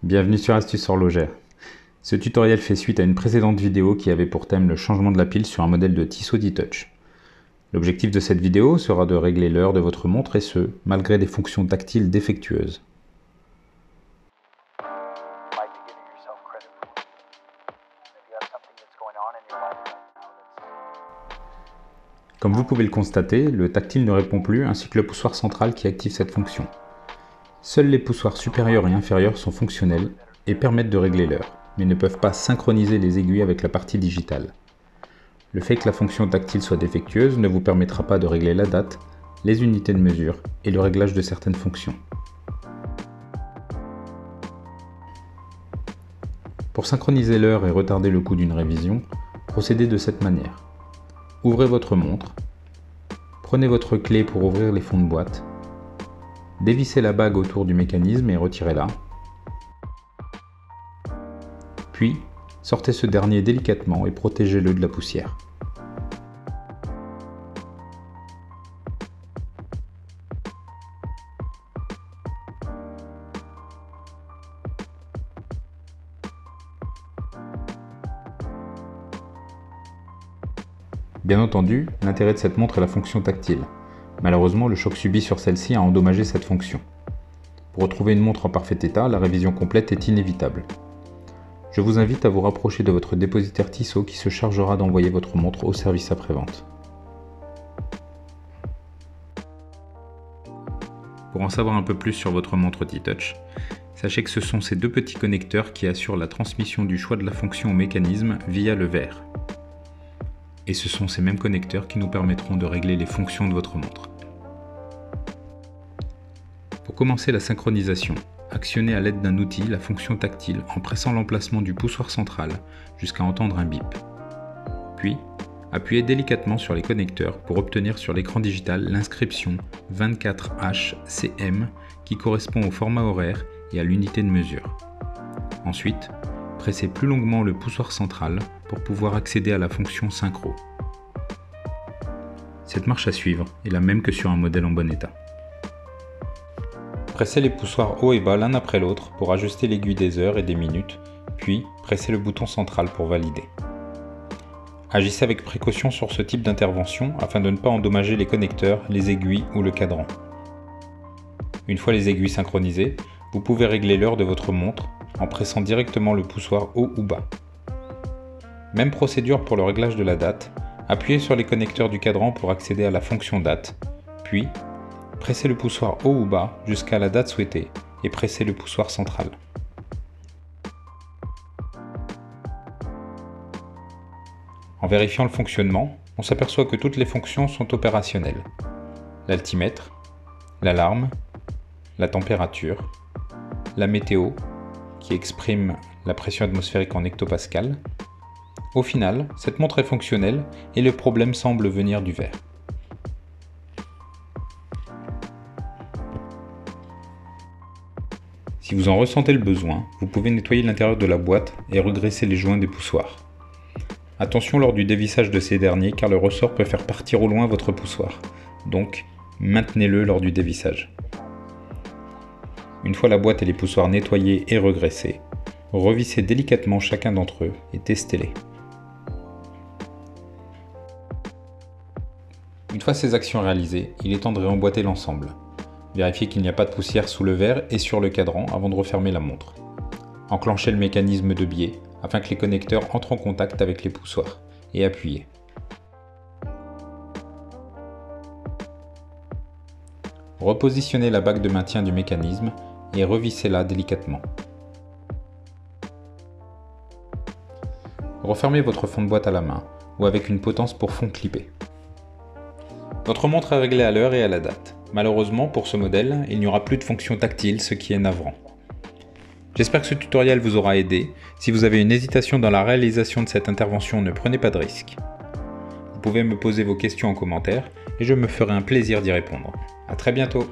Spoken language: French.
Bienvenue sur Astuces Horlogères. Ce tutoriel fait suite à une précédente vidéo qui avait pour thème le changement de la pile sur un modèle de Tissot D-Touch. L'objectif de cette vidéo sera de régler l'heure de votre montre et ce, malgré des fonctions tactiles défectueuses. Comme vous pouvez le constater, le tactile ne répond plus ainsi que le poussoir central qui active cette fonction. Seuls les poussoirs supérieurs et inférieurs sont fonctionnels et permettent de régler l'heure, mais ne peuvent pas synchroniser les aiguilles avec la partie digitale. Le fait que la fonction tactile soit défectueuse ne vous permettra pas de régler la date, les unités de mesure et le réglage de certaines fonctions. Pour synchroniser l'heure et retarder le coût d'une révision, procédez de cette manière. Ouvrez votre montre, prenez votre clé pour ouvrir les fonds de boîte, dévissez la bague autour du mécanisme et retirez-la. Puis, sortez ce dernier délicatement et protégez-le de la poussière. Bien entendu, l'intérêt de cette montre est la fonction tactile. Malheureusement, le choc subi sur celle-ci a endommagé cette fonction. Pour retrouver une montre en parfait état, la révision complète est inévitable. Je vous invite à vous rapprocher de votre dépositaire Tissot qui se chargera d'envoyer votre montre au service après-vente. Pour en savoir un peu plus sur votre montre D-Touch, sachez que ce sont ces deux petits connecteurs qui assurent la transmission du choix de la fonction au mécanisme via le verre. Et ce sont ces mêmes connecteurs qui nous permettront de régler les fonctions de votre montre. Pour commencer la synchronisation, actionnez à l'aide d'un outil la fonction tactile en pressant l'emplacement du poussoir central jusqu'à entendre un bip. Puis, appuyez délicatement sur les connecteurs pour obtenir sur l'écran digital l'inscription 24HCM qui correspond au format horaire et à l'unité de mesure. Ensuite, pressez plus longuement le poussoir central pour pouvoir accéder à la fonction synchro. Cette marche à suivre est la même que sur un modèle en bon état. Pressez les poussoirs haut et bas l'un après l'autre pour ajuster l'aiguille des heures et des minutes, puis pressez le bouton central pour valider. Agissez avec précaution sur ce type d'intervention afin de ne pas endommager les connecteurs, les aiguilles ou le cadran. Une fois les aiguilles synchronisées, vous pouvez régler l'heure de votre montre en pressant directement le poussoir haut ou bas. Même procédure pour le réglage de la date, appuyez sur les connecteurs du cadran pour accéder à la fonction date, puis pressez le poussoir haut ou bas jusqu'à la date souhaitée et pressez le poussoir central. En vérifiant le fonctionnement, on s'aperçoit que toutes les fonctions sont opérationnelles. L'altimètre, l'alarme, la température, la météo, qui exprime la pression atmosphérique en hectopascal. Au final, cette montre est fonctionnelle et le problème semble venir du verre. Si vous en ressentez le besoin, vous pouvez nettoyer l'intérieur de la boîte et regraisser les joints des poussoirs. Attention lors du dévissage de ces derniers car le ressort peut faire partir au loin votre poussoir, donc maintenez-le lors du dévissage. Une fois la boîte et les poussoirs nettoyés et regraissés, revissez délicatement chacun d'entre eux et testez-les. Une fois ces actions réalisées, il est temps de réemboîter l'ensemble. Vérifiez qu'il n'y a pas de poussière sous le verre et sur le cadran avant de refermer la montre. Enclenchez le mécanisme de biais afin que les connecteurs entrent en contact avec les poussoirs et appuyez. Repositionnez la bague de maintien du mécanisme et revissez-la délicatement. Refermez votre fond de boîte à la main ou avec une potence pour fond clippé. Votre montre est réglée à l'heure et à la date. Malheureusement, pour ce modèle, il n'y aura plus de fonction tactile, ce qui est navrant. J'espère que ce tutoriel vous aura aidé. Si vous avez une hésitation dans la réalisation de cette intervention, ne prenez pas de risque. Vous pouvez me poser vos questions en commentaire et je me ferai un plaisir d'y répondre. À très bientôt.